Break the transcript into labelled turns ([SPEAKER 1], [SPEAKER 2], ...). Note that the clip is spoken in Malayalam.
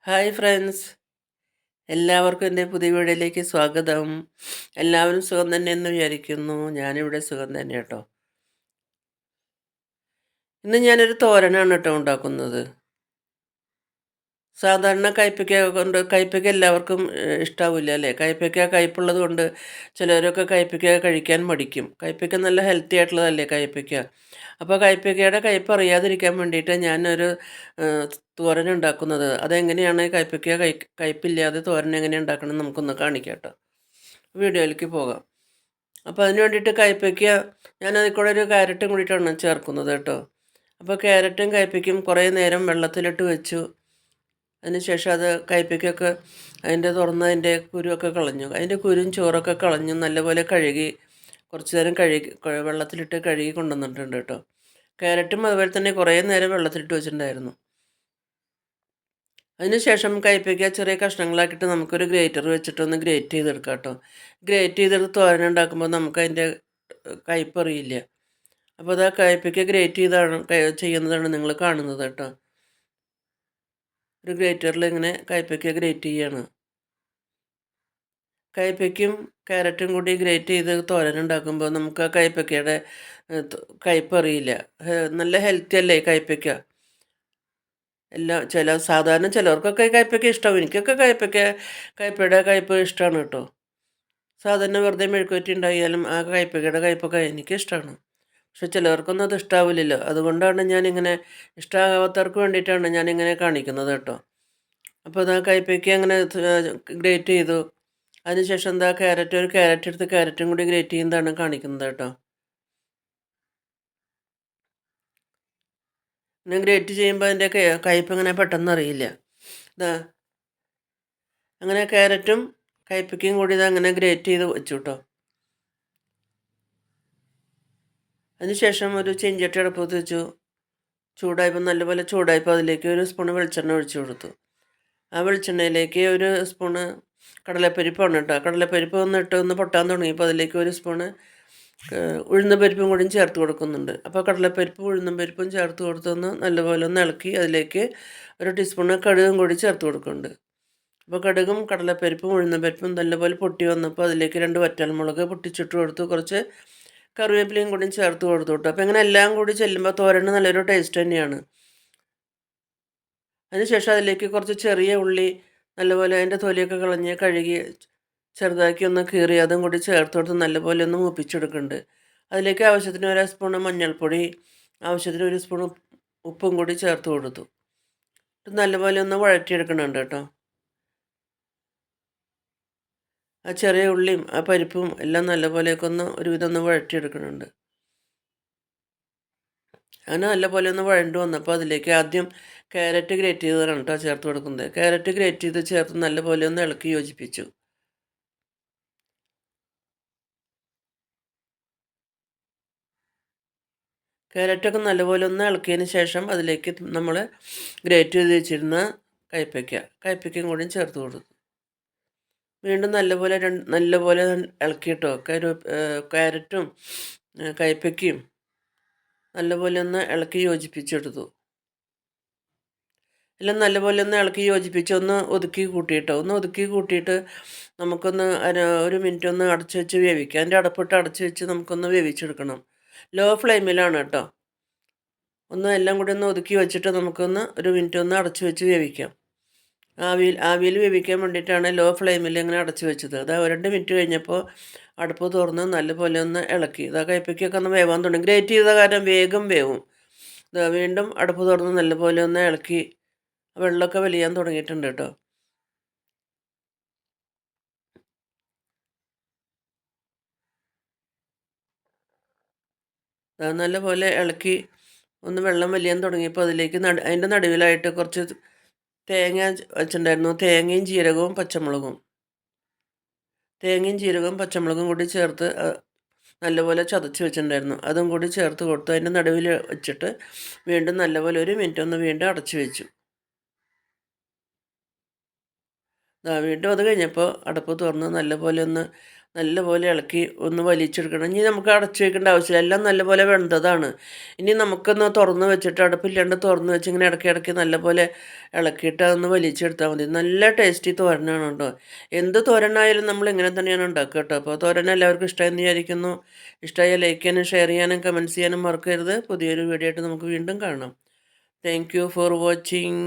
[SPEAKER 1] ഹായ് ഫ്രണ്ട്സ്, എല്ലാവർക്കും എൻ്റെ പുതിയ വീഡിയോയിലേക്ക് സ്വാഗതം. എല്ലാവരും സുഖം തന്നെയെന്ന് വിചാരിക്കുന്നു. ഞാനിവിടെ സുഖം തന്നെ കേട്ടോ. ഇന്ന് ഞാനൊരു തോരനാണ് കേട്ടോ ഉണ്ടാക്കുന്നത്. സാധാരണ കയ്പ്പയ്ക്ക എല്ലാവർക്കും ഇഷ്ടാവില്ല അല്ലേ? കയ്പ്പയ്ക്ക കയ്പ്പുള്ളത് കൊണ്ട് ചിലരൊക്കെ കയ്പ്പയ്ക്ക കഴിക്കാൻ മടിക്കും. കയ്പ്പയ്ക്ക നല്ല ഹെൽത്തി ആയിട്ടുള്ളതല്ലേ കയ്പ്പയ്ക്ക. അപ്പോൾ കയ്പ്പയ്ക്കയുടെ കയ്പ്പ് അറിയാതിരിക്കാൻ വേണ്ടിയിട്ട് ഞാനൊരു ഏഹ്, തോരൻ ഉണ്ടാക്കുന്നത്. അതെങ്ങനെയാണ് കയ്പ്പില്ലാതെ തോരൻ എങ്ങനെ ഉണ്ടാക്കണം എന്ന് നമുക്കൊന്ന് കാണിക്കാം കേട്ടോ. വീഡിയോയിലേക്ക് പോകാം. അപ്പോൾ അതിന് വേണ്ടിയിട്ട് കയ്പ്പയ്ക്ക ഞാൻ അതിൽ കൂടെ ഒരു ക്യാരറ്റും കൂടിയിട്ടാണ് ചേർക്കുന്നത് കേട്ടോ. അപ്പോൾ ക്യാരറ്റും കയ്പ്പയ്ക്കും കുറേ നേരം വെള്ളത്തിലിട്ട് വെച്ചു. അതിനുശേഷം അത് കയ്പ്പയ്ക്കൊക്കെ അതിൻ്റെ കുരുവൊക്കെ കളഞ്ഞു. അതിൻ്റെ കുരുവും ചോറൊക്കെ കളഞ്ഞു നല്ലപോലെ കഴുകി കുറച്ച് നേരം വെള്ളത്തിലിട്ട് കഴുകി കൊണ്ടുവന്നിട്ടുണ്ട് കേട്ടോ. ക്യാരറ്റും അതുപോലെ തന്നെ കുറേ നേരം വെള്ളത്തിലിട്ട് വെച്ചിട്ടുണ്ടായിരുന്നു. അതിനുശേഷം കയ്പ്പയ്ക്ക ചെറിയ കഷ്ണങ്ങളാക്കിയിട്ട് നമുക്കൊരു ഗ്രേറ്റർ വെച്ചിട്ടൊന്ന് ഗ്രേറ്റ് ചെയ്തെടുക്കാം കേട്ടോ. ഗ്രേറ്റ് ചെയ്തെടുത്ത് തോരൻ ഉണ്ടാക്കുമ്പോൾ നമുക്കതിൻ്റെ കയ്പ്പറിയില്ല. അപ്പോൾ അത് ആ കയ്പ്പയ്ക്ക ഗ്രേറ്റ് ചെയ്യുന്നതാണ് നിങ്ങൾ കാണുന്നത് കേട്ടോ. ഒരു ഗ്രേറ്ററിൽ ഇങ്ങനെ കയ്പ്പയ്ക്ക ഗ്രേറ്റ് ചെയ്യാണ്. കയ്പ്പയ്ക്കും ക്യാരറ്റും കൂടി ഗ്രേറ്റ് ചെയ്ത് തോരൻ ഉണ്ടാക്കുമ്പോൾ നമുക്ക് ആ കയ്പ്പയ്ക്കയുടെ കയ്പ്പറിയില്ല. നല്ല ഹെൽത്തി അല്ലേ കയ്പ്പയ്ക്ക. സാധാരണ ചിലർക്കൊക്കെ കയ്പ്പയ്ക്ക ഇഷ്ടമാവും. എനിക്കൊക്കെ കയ്പ്പയുടെ കയ്പ്പ് ഇഷ്ടമാണ് കേട്ടോ. സാധാരണ വെറുതെ മെഴുക്കുവരട്ടി ഉണ്ടാക്കിയാലും ആ കയ്പ്പയ്ക്കയുടെ കയ്പ്പൊക്കെ എനിക്കിഷ്ടമാണ്. പക്ഷെ ചിലവർക്കൊന്നും അത് ഇഷ്ടാവില്ലല്ലോ. അതുകൊണ്ടാണ് ഞാനിങ്ങനെ ഇഷ്ടമാകാത്തവർക്ക് വേണ്ടിയിട്ടാണ് ഞാനിങ്ങനെ കാണിക്കുന്നത് കേട്ടോ. അപ്പോൾ അത് ആ കയ്പ്പയ്ക്ക അങ്ങനെ ഗ്രേറ്റ് ചെയ്തു. അതിനുശേഷം എന്താ ഒരു ക്യാരറ്റ് എടുത്ത് ക്യാരറ്റും കൂടി ഗ്രേറ്റ് ചെയ്യുന്നതാണ് കാണിക്കുന്നത് കേട്ടോ. പിന്നെ ഗ്രേറ്റ് ചെയ്യുമ്പോൾ അതിൻ്റെ കയ്പ്പ് ഇങ്ങനെ പെട്ടെന്ന് അറിയില്ല. ഇതാ അങ്ങനെ ക്യാരറ്റും കയ്പ്പയ്ക്കയും കൂടി ഇത് അങ്ങനെ ഗ്രേറ്റ് ചെയ്ത് വെച്ചു കേട്ടോ. അതിനുശേഷം ഒരു ചീഞ്ചട്ടി അടുപ്പത്ത് വെച്ചു. ചൂടായപ്പോൾ നല്ലപോലെ ചൂടായപ്പോൾ അതിലേക്ക് ഒരു സ്പൂണ് വെളിച്ചെണ്ണ ഒഴിച്ചു കൊടുത്തു. ആ വെളിച്ചെണ്ണയിലേക്ക് ഒരു സ്പൂണ് കടലപ്പരിപ്പാണ് കേട്ടോ. കടലപ്പരിപ്പ് ഒന്ന് പൊട്ടാൻ തുടങ്ങിയപ്പോൾ അതിലേക്ക് ഒരു സ്പൂണ് ഉഴുന്ന പരിപ്പും കൂടി ചേർത്ത് കൊടുക്കുന്നുണ്ട്. അപ്പോൾ കടലപ്പരിപ്പും ഉഴുന്നും പരിപ്പും ചേർത്ത് കൊടുത്തൊന്ന് നല്ലപോലെ ഒന്ന് ഇളക്കി അതിലേക്ക് ഒരു ടീസ്പൂണ് കടുകും കൂടി ചേർത്ത് കൊടുക്കുന്നുണ്ട്. അപ്പോൾ കടുകും കടലപ്പരിപ്പും ഉഴുന്നും പരിപ്പും നല്ലപോലെ പൊട്ടി വന്നപ്പോൾ അതിലേക്ക് 2 വറ്റൽമുളക് പൊട്ടിച്ചിട്ട് കൊടുത്തു. കുറച്ച് കറിവേപ്പിലയും കൂടി ചേർത്ത് കൊടുത്തു കേട്ടോ. അപ്പോൾ ഇങ്ങനെ എല്ലാം കൂടി ചെല്ലുമ്പോൾ തോരന് നല്ലൊരു ടേസ്റ്റ് തന്നെയാണ്. അതിനുശേഷം അതിലേക്ക് കുറച്ച് ചെറിയ ഉള്ളി നല്ലപോലെ അതിൻ്റെ തൊലിയൊക്കെ കളഞ്ഞ് കഴുകി ചെറുതാക്കി ഒന്ന് കീറി അതും കൂടി ചേർത്ത് കൊടുത്ത് നല്ലപോലെ ഒന്ന് മൂപ്പിച്ചെടുക്കുന്നുണ്ട്. അതിലേക്ക് ആവശ്യത്തിന് 1 സ്പൂണ് മഞ്ഞൾപ്പൊടി, ആവശ്യത്തിന് 1 സ്പൂൺ ഉപ്പും കൂടി ചേർത്ത് കൊടുത്തു. നല്ലപോലെ ഒന്ന് വഴറ്റിയെടുക്കണുണ്ട് കേട്ടോ. ആ ചെറിയ ഉള്ളിയും ആ പരിപ്പും എല്ലാം നല്ലപോലെയൊക്കെ ഒരുവിധം ഒന്ന് വഴറ്റിയെടുക്കുന്നുണ്ട്. അങ്ങനെ നല്ലപോലെ ഒന്ന് വഴണ്ട് വന്നപ്പോൾ അതിലേക്ക് ആദ്യം ക്യാരറ്റ് ഗ്രേറ്റ് ചെയ്തതാണ് കേട്ടോ ചേർത്ത് കൊടുക്കുന്നത്. ക്യാരറ്റ് ഗ്രേറ്റ് ചെയ്ത് ചേർത്ത് നല്ലപോലെ ഒന്ന് ഇളക്കി യോജിപ്പിച്ചു. ക്യാരറ്റൊക്കെ നല്ലപോലെ ഒന്ന് ഇളക്കിയതിന് ശേഷം അതിലേക്ക് നമ്മൾ ഗ്രേറ്റ് ചെയ്ത് വെച്ചിരുന്ന കയ്പ്പയ്ക്കയും കൂടി ചേർത്ത് കൊടുത്തു. വീണ്ടും നല്ലപോലെ ഇളക്കിയിട്ടോ. ക്യാരറ്റും കയ്പ്പയ്ക്കയും നല്ലപോലെ ഒന്ന് ഇളക്കി യോജിപ്പിച്ചെടുത്തു. എല്ലാം നല്ലപോലെ ഒന്ന് ഇളക്കി യോജിപ്പിച്ച് ഒന്ന് ഒതുക്കി കൂട്ടിയിട്ടോ. ഒന്ന് ഒതുക്കി കൂട്ടിയിട്ട് നമുക്കൊന്ന് ഒരു മിനിറ്റ് ഒന്ന് അടച്ചു വെച്ച് വേവിക്കാം. അതിൻ്റെ അടപ്പിട്ട് അടച്ചു വെച്ച് നമുക്കൊന്ന് വേവിച്ചെടുക്കണം. ലോ ഫ്ലെയിമിലാണ് കേട്ടോ. എല്ലാം കൂടി ഒന്ന് ഒതുക്കി വെച്ചിട്ട് നമുക്കൊന്ന് ഒരു മിനിറ്റ് ഒന്ന് അടച്ചു വെച്ച് വേവിക്കാം. ആവിയിൽ വേവിക്കാൻ വേണ്ടിയിട്ടാണ് ലോ ഫ്ലെയിമിൽ ഇങ്ങനെ അടച്ചു വെച്ചത്. അത് 2 മിനിറ്റ് കഴിഞ്ഞപ്പോൾ അടുപ്പ് തുറന്ന് നല്ലപോലെ ഒന്ന് ഇളക്കി. കയ്പ്പയ്ക്കൊക്കെ ഒന്ന് വേവാൻ തുടങ്ങി. ഗ്രേറ്റ് ചെയ്ത കാരണം വേഗം വേവും. വീണ്ടും അടുപ്പ് തുറന്ന് നല്ലപോലെ ഒന്ന് ഇളക്കി വെള്ളമൊക്കെ വലിയാൻ തുടങ്ങിയിട്ടുണ്ട് കേട്ടോ. നല്ലപോലെ ഇളക്കി ഒന്ന് വെള്ളം വലിയാൻ തുടങ്ങിയപ്പോൾ അതിലേക്ക് അതിൻ്റെ നടുവിലായിട്ട് കുറച്ച് തേങ്ങ വെച്ചിട്ടുണ്ടായിരുന്നു. തേങ്ങയും ജീരകവും പച്ചമുളകും കൂടി ചേർത്ത് നല്ലപോലെ ചതച്ച് വെച്ചിട്ടുണ്ടായിരുന്നു. അതും കൂടി ചേർത്ത് കൊടുത്തു. അതിൻ്റെ നടുവിൽ വെച്ചിട്ട് വീണ്ടും നല്ലപോലെ 1 മിനിറ്റ് ഒന്ന് വീണ്ടും അടച്ചു വെച്ചു. വീണ്ടും അത് കഴിഞ്ഞപ്പോൾ അടുപ്പ് തുറന്ന് നല്ലപോലെ ഒന്ന് നല്ലപോലെ ഇളക്കി ഒന്ന് വലിച്ചെടുക്കണം. ഇനി നമുക്ക് അടച്ചു വെക്കേണ്ട ആവശ്യമില്ല. എല്ലാം നല്ലപോലെ വെന്തതാണ്. ഇനി നമുക്കൊന്ന് തുറന്ന് വെച്ചിട്ട് അടുപ്പില്ലാണ്ട് തുറന്ന് വെച്ച് ഇങ്ങനെ ഇടയ്ക്ക് ഇടയ്ക്ക് നല്ലപോലെ ഇളക്കിയിട്ട് അതൊന്ന് വലിച്ചെടുത്താൽ മതി. നല്ല ടേസ്റ്റി തോരനാണ് കേട്ടോ. എന്ത് തോരനായാലും നമ്മൾ ഇങ്ങനെ തന്നെയാണ് ഉണ്ടാക്കുക കേട്ടോ. അപ്പോൾ തോരൻ എല്ലാവർക്കും ഇഷ്ടമായെന്ന് വിചാരിക്കുന്നു. ഇഷ്ടമായാൽ ലൈക്ക് ചെയ്യാനും ഷെയർ ചെയ്യാനും കമൻറ്റ്സ് ചെയ്യാനും മറക്കരുത്. പുതിയൊരു വീഡിയോ ആയിട്ട് നമുക്ക് വീണ്ടും കാണാം. Thank you for watching.